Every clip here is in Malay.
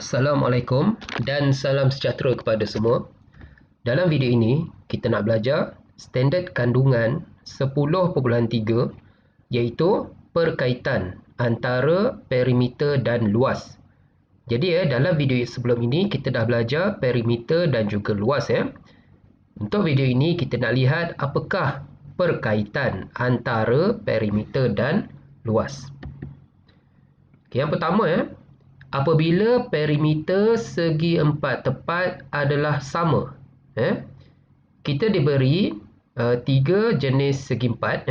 Assalamualaikum dan salam sejahtera kepada semua. Dalam video ini, kita nak belajar standard kandungan 10.3 iaitu perkaitan antara perimeter dan luas. Jadi dalam video sebelum ini kita dah belajar perimeter dan juga luas ya. Untuk video ini kita nak lihat apakah perkaitan antara perimeter dan luas. Yang pertama apabila perimeter segi empat tepat adalah sama, kita diberi tiga jenis segi empat,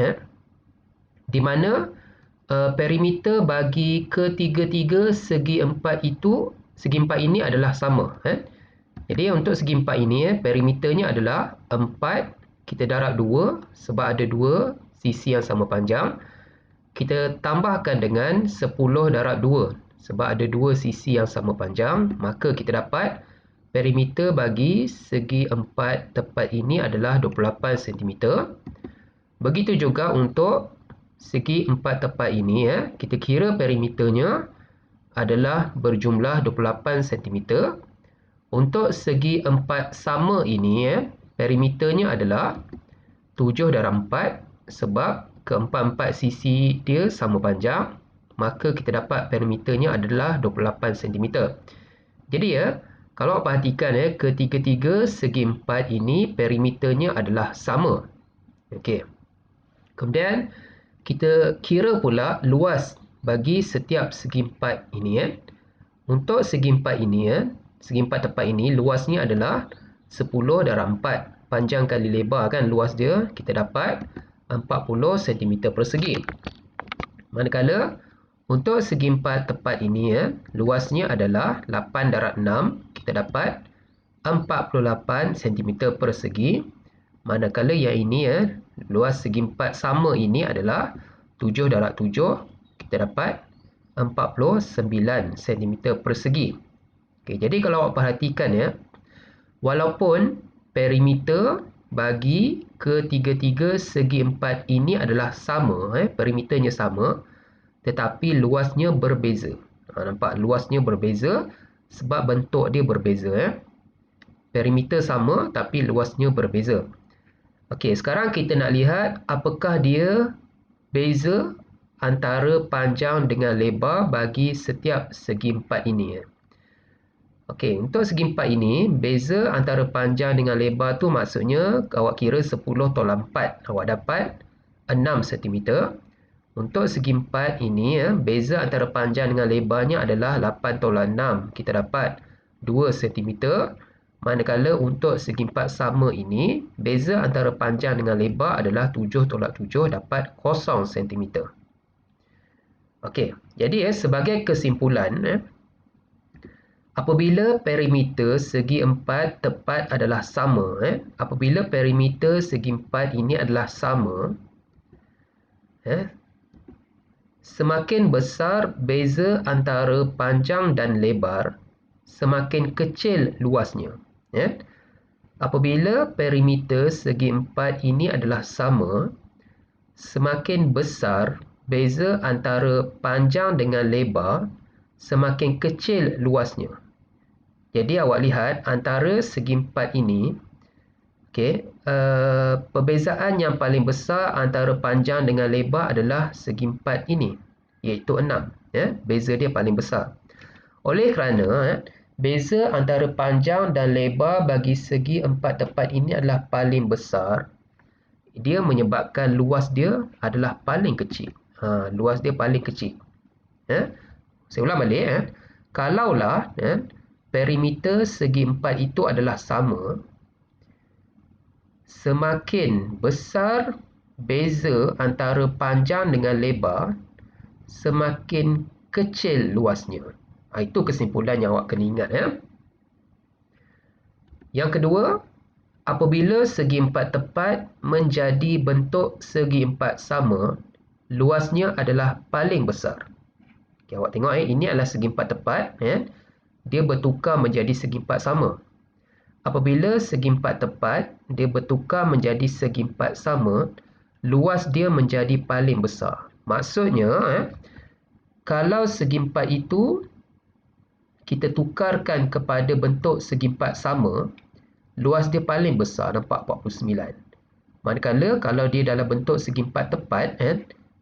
di mana perimeter bagi ketiga-tiga segi empat ini adalah sama. Jadi untuk segi empat ini perimeternya adalah 4, kita darab 2 sebab ada dua sisi yang sama panjang. Kita tambahkan dengan 10 darab 2 sebab ada dua sisi yang sama panjang, maka kita dapat perimeter bagi segi empat tepat ini adalah 28 cm. Begitu juga untuk segi empat tepat ini kita kira perimeternya adalah berjumlah 28 cm. Untuk segi empat sama ini perimeternya adalah 7 darab 4 sebab keempat-empat sisi dia sama panjang, maka kita dapat perimeternya adalah 28 cm. Jadi kalau perhatikan ketiga-tiga segi empat ini perimeternya adalah sama. Okey. Kemudian kita kira pula luas bagi setiap segi empat ini. Untuk segi empat ini segi empat tepat ini luasnya adalah 10 darab 4. Panjang kali lebar kan luas dia, kita dapat 40 cm persegi. Manakala untuk segi empat tepat ini luasnya adalah 8 darab 6, kita dapat 48 cm persegi. Manakala yang ini luas segi empat sama ini adalah 7 darab 7, kita dapat 49 cm persegi. Okey, jadi kalau awak perhatikan walaupun perimeter bagi ketiga-tiga segi empat ini adalah sama, perimeternya sama, tetapi luasnya berbeza. Nampak luasnya berbeza sebab bentuk dia berbeza. Perimeter sama tapi luasnya berbeza. Okey, sekarang kita nak lihat apakah dia beza antara panjang dengan lebar bagi setiap segi empat ini. Okey, untuk segi empat ini, beza antara panjang dengan lebar tu maksudnya awak kira 10 tolak 4, awak dapat 6 cm. Untuk segi empat ini, beza antara panjang dengan lebarnya adalah 8 tolak 6, kita dapat 2 cm. Manakala untuk segi empat sama ini, beza antara panjang dengan lebar adalah 7 tolak 7, dapat 0 cm. Okey, jadi sebagai kesimpulan, apabila perimeter segi empat tepat adalah sama, apabila perimeter segi empat ini adalah sama, semakin besar beza antara panjang dan lebar, semakin kecil luasnya. Apabila perimeter segi empat ini adalah sama, semakin besar beza antara panjang dengan lebar, semakin kecil luasnya. Jadi awak lihat antara segi empat ini, perbezaan yang paling besar antara panjang dengan lebar adalah segi empat ini, iaitu 6. Beza dia paling besar. Oleh kerana beza antara panjang dan lebar bagi segi empat tepat ini adalah paling besar, dia menyebabkan luas dia adalah paling kecil. Luas dia paling kecil. Saya ulang balik. Kalaulah perimeter segi empat itu adalah sama, semakin besar beza antara panjang dengan lebar, semakin kecil luasnya. Itu kesimpulan yang awak kena ingat. Yang kedua, apabila segi empat tepat menjadi bentuk segi empat sama, luasnya adalah paling besar. Awak tengok ini adalah segi empat tepat, dia bertukar menjadi segi empat sama. Apabila segi empat tepat dia bertukar menjadi segi empat sama, luas dia menjadi paling besar. Maksudnya kalau segi empat itu kita tukarkan kepada bentuk segi empat sama, luas dia paling besar, nampak 49. Manakala kalau dia dalam bentuk segi empat tepat,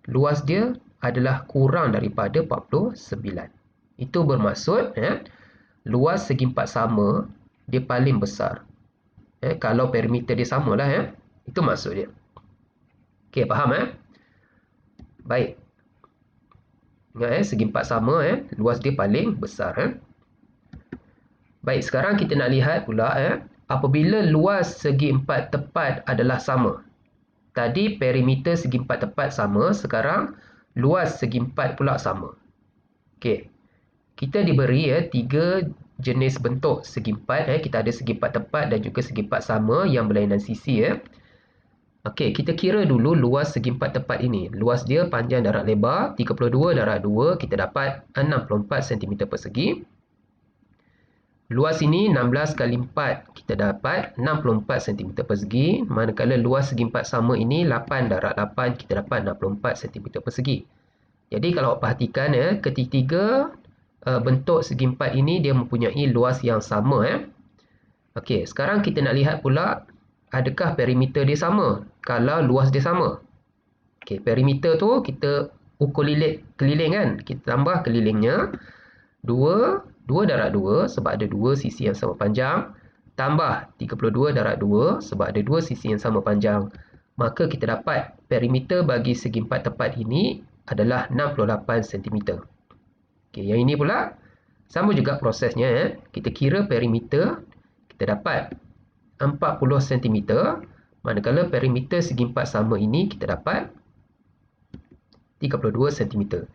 luas dia adalah kurang daripada 49. Itu bermaksud luas segi empat sama dia paling besar. Kalau perimeter dia samalah, itu maksud dia. Okey, faham Baik. Ingat segi empat sama luas dia paling besar Baik, sekarang kita nak lihat pula apabila luas segi empat tepat adalah sama. Tadi perimeter segi empat tepat sama, sekarang luas segi empat pula sama. Okey. Kita diberi tiga jenis bentuk segi empat. Kita ada segi empat tepat dan juga segi empat sama yang berlainan sisi. Okey, kita kira dulu luas segi empat tepat ini. Luas dia panjang darab lebar 32 darab 2, kita dapat 64 cm persegi. Luas ini 16 kali 4, kita dapat 64 cm persegi. Manakala luas segi empat sama ini 8 darab 8, kita dapat 64 cm persegi. Jadi kalau awak perhatikan ketiga bentuk segi empat ini dia mempunyai luas yang sama. Okey, sekarang kita nak lihat pula adakah perimeter dia sama kalau luas dia sama. Okey, perimeter tu kita ukur keliling kan. Kita tambah kelilingnya 2 darab 2 sebab ada 2 sisi yang sama panjang, tambah 32 darab 2 sebab ada 2 sisi yang sama panjang. Maka kita dapat perimeter bagi segi empat tepat ini adalah 68 cm. Okey, yang ini pula sama juga prosesnya. Kita kira perimeter, kita dapat 40 cm. Manakala perimeter segi empat sama ini kita dapat 32 cm.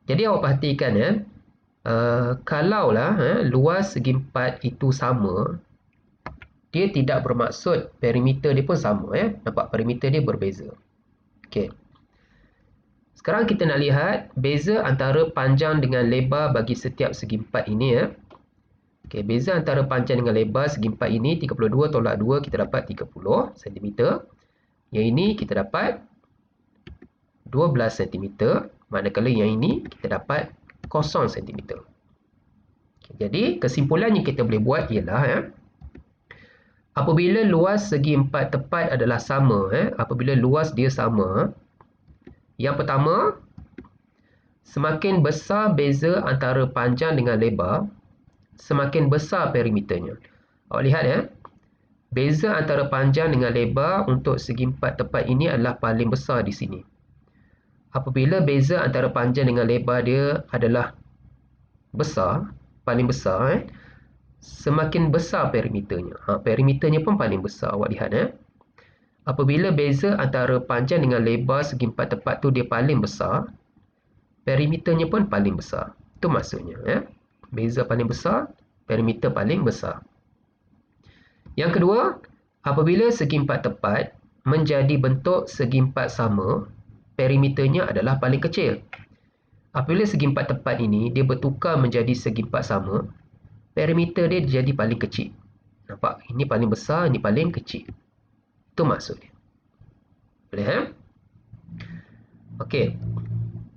Jadi awak perhatikan kalaulah luas segi empat itu sama, dia tidak bermaksud perimeter dia pun sama. Nampak perimeter dia berbeza. Okey. Sekarang kita nak lihat beza antara panjang dengan lebar bagi setiap segi empat ini. Okey, beza antara panjang dengan lebar segi empat ini 32 tolak 2 kita dapat 30 cm. Yang ini kita dapat 12 cm. Manakala yang ini kita dapat 0 cm. Jadi kesimpulan yang kita boleh buat ialah apabila luas segi empat tepat adalah sama, apabila luas dia sama, yang pertama, semakin besar beza antara panjang dengan lebar, semakin besar perimeternya. Awak lihat beza antara panjang dengan lebar untuk segi empat tepat ini adalah paling besar di sini. Apabila beza antara panjang dengan lebar dia adalah besar, paling besar, semakin besar perimeternya. Perimeternya pun paling besar. Awak lihat apabila beza antara panjang dengan lebar segi empat tepat tu dia paling besar, perimeternya pun paling besar. Itu maksudnya. Beza paling besar, perimeter paling besar. Yang kedua, apabila segi empat tepat menjadi bentuk segi empat sama, perimeternya adalah paling kecil. Apabila segi empat tepat ini dia bertukar menjadi segi empat sama, perimeter dia jadi paling kecil. Nampak? Ini paling besar, ini paling kecil. Itu maksudnya. Boleh Okey.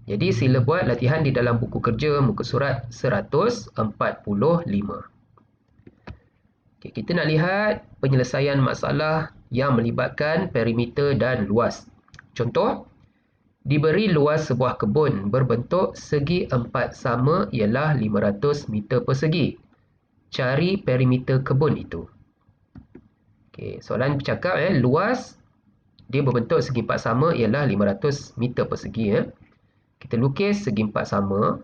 Jadi sila buat latihan di dalam buku kerja muka surat 145. Okey, kita nak lihat penyelesaian masalah yang melibatkan perimeter dan luas. Contoh, diberi luas sebuah kebun berbentuk segi empat sama ialah 500 meter persegi. Cari perimeter kebun itu. Okey, soalan bercakap luas dia berbentuk segi empat sama ialah 500 meter persegi. Kita lukis segi empat sama.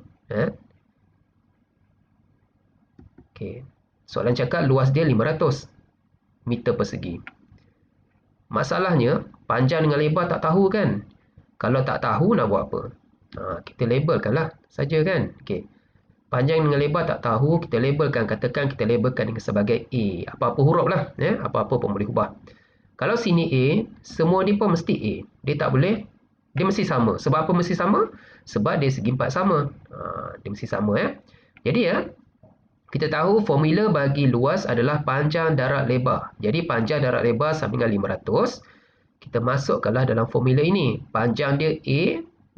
Okey, soalan cakap luas dia 500 meter persegi. Masalahnya panjang dengan lebar tak tahu kan? Kalau tak tahu nak buat apa? Kita labelkanlah saja kan. Okey. Panjang dengan lebar tak tahu, kita labelkan, katakan kita labelkan dengan sebagai A. Apa-apa huruf lah. Apa-apa pun boleh ubah. Kalau sini A, semua ni pun mesti A. Dia tak boleh, dia mesti sama. Sebab apa mesti sama? Sebab dia segi empat sama. Dia mesti sama. Jadi kita tahu formula bagi luas adalah panjang darab lebar. Jadi panjang darab lebar sama dengan 500. Kita masukkanlah dalam formula ini. Panjang dia A,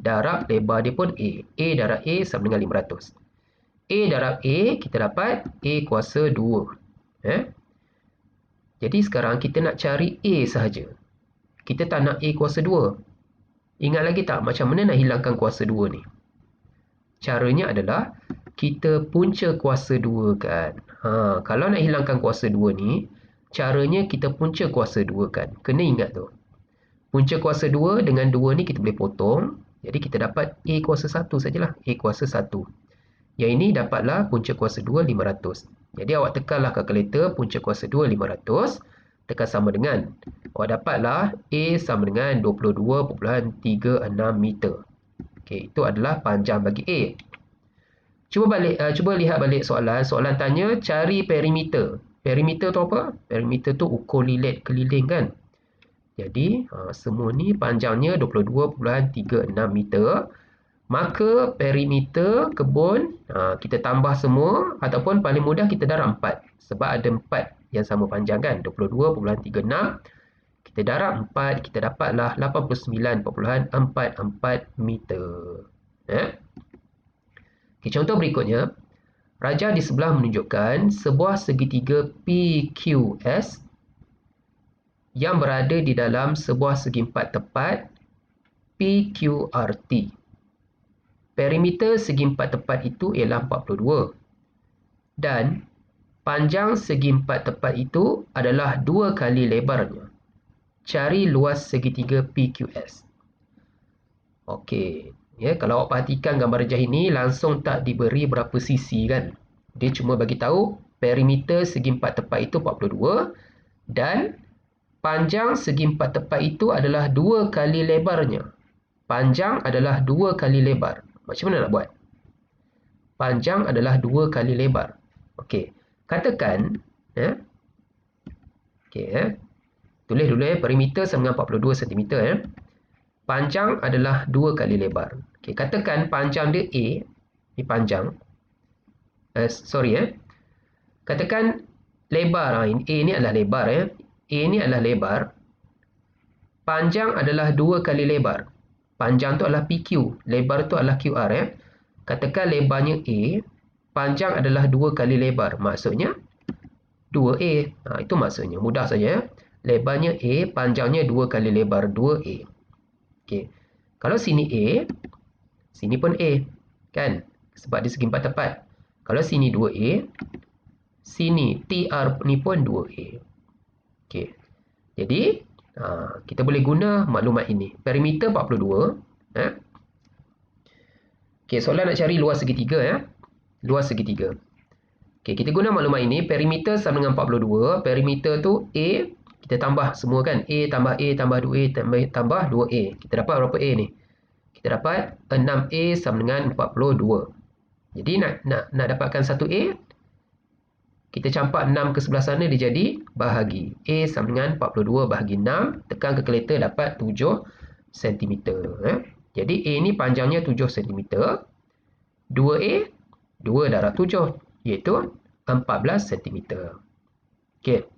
darab lebar dia pun A. A darab A sama dengan 500. A darab A, kita dapat A kuasa 2. Jadi sekarang kita nak cari A sahaja. Kita tak nak A kuasa 2. Ingat lagi tak macam mana nak hilangkan kuasa 2 ni? Caranya adalah kita punca kuasa 2 kan. Kalau nak hilangkan kuasa 2 ni, caranya kita punca kuasa 2 kan. Kena ingat tu. Punca kuasa 2 dengan 2 ni kita boleh potong. Jadi kita dapat A kuasa 1 sajalah. A kuasa 1. Yang ini dapatlah punca kuasa 2 500. Jadi awak tekanlah kalkulator punca kuasa 2 500. Tekan sama dengan. Awak dapatlah A sama dengan 22.36 meter. Okey, itu adalah panjang bagi A. Cuba lihat balik soalan. Soalan tanya cari perimeter. Perimeter tu apa? Perimeter tu ukur lilit keliling kan. Jadi semua ni panjangnya 22.36 meter. Maka perimeter kebun kita tambah semua ataupun paling mudah kita darab 4. Sebab ada 4 yang sama panjang kan. 22.36. Kita darab 4, kita dapatlah 89.44 meter. Okay, contoh berikutnya. Rajah di sebelah menunjukkan sebuah segitiga PQS yang berada di dalam sebuah segi empat tepat PQRT. Perimeter segi empat tepat itu ialah 42. Dan panjang segi empat tepat itu adalah 2 kali lebarnya. Cari luas segitiga PQS. Okey. Kalau awak perhatikan gambar rajah ini, langsung tak diberi berapa sisi kan. Dia cuma bagi tahu perimeter segi empat tepat itu 42. Dan panjang segi empat tepat itu adalah 2 kali lebarnya. Panjang adalah 2 kali lebar. Macam mana nak buat? Panjang adalah 2 kali lebar. Okey. Katakan, tulis dulu perimeter sama dengan 42 cm. Panjang adalah 2 kali lebar. Okey, katakan panjang dia A. Ni panjang. Katakan lebar. A ni adalah lebar. A ni adalah lebar. Panjang adalah 2 kali lebar. Panjang tu adalah PQ. Lebar tu adalah QR. Katakan lebarnya A. Panjang adalah 2 kali lebar. Maksudnya 2A. Itu maksudnya. Mudah saja. Lebarnya A. Panjangnya 2 kali lebar 2A. Okey. Kalau sini A. Sini pun A. Kan? Sebab dia segi empat tepat. Kalau sini 2A. Sini TR ni pun 2A. Okey. Jadi kita boleh guna maklumat ini. Perimeter 42. Okey, soalan nak cari luas segitiga. Luas segitiga. Okey, kita guna maklumat ini. Perimeter sama dengan 42. Perimeter tu A. Kita tambah semua kan. A tambah 2A tambah 2A. Kita dapat berapa A ni? Kita dapat 6A sama dengan 42. Jadi nak dapatkan 1A. Kita campak 6 ke sebelah sana, dia jadi bahagi. A sama dengan 42 bahagi 6. Tekan kalkulator dapat 7 cm. Jadi A ni panjangnya 7 cm. 2A, 2 darab 7. Iaitu 14 cm. Okey.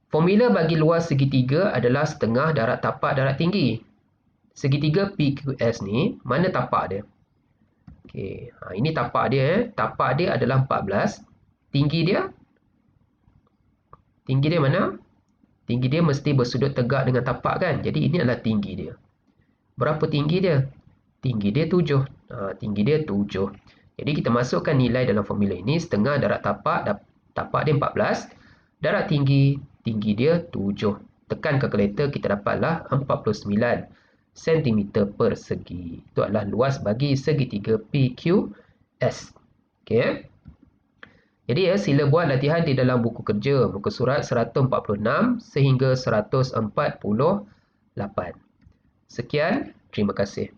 Formula bagi luas segitiga adalah setengah darab tapak darab tinggi. Segitiga PQS ni, mana tapak dia? Okey, ini tapak dia. Tapak dia adalah 14. Tinggi dia mana? Tinggi dia mesti bersudut tegak dengan tapak kan? Jadi ini adalah tinggi dia. Berapa tinggi dia? Tinggi dia 7. Tinggi dia 7. Jadi kita masukkan nilai dalam formula ini. Setengah darab tapak. Tapak dia 14. Darab tinggi dia 7. Tekan kalkulator, kita dapatlah 49 cm persegi. Itu adalah luas bagi segitiga PQS. Okey. Jadi sila buat latihan di dalam buku kerja, muka surat 146 sehingga 148. Sekian, terima kasih.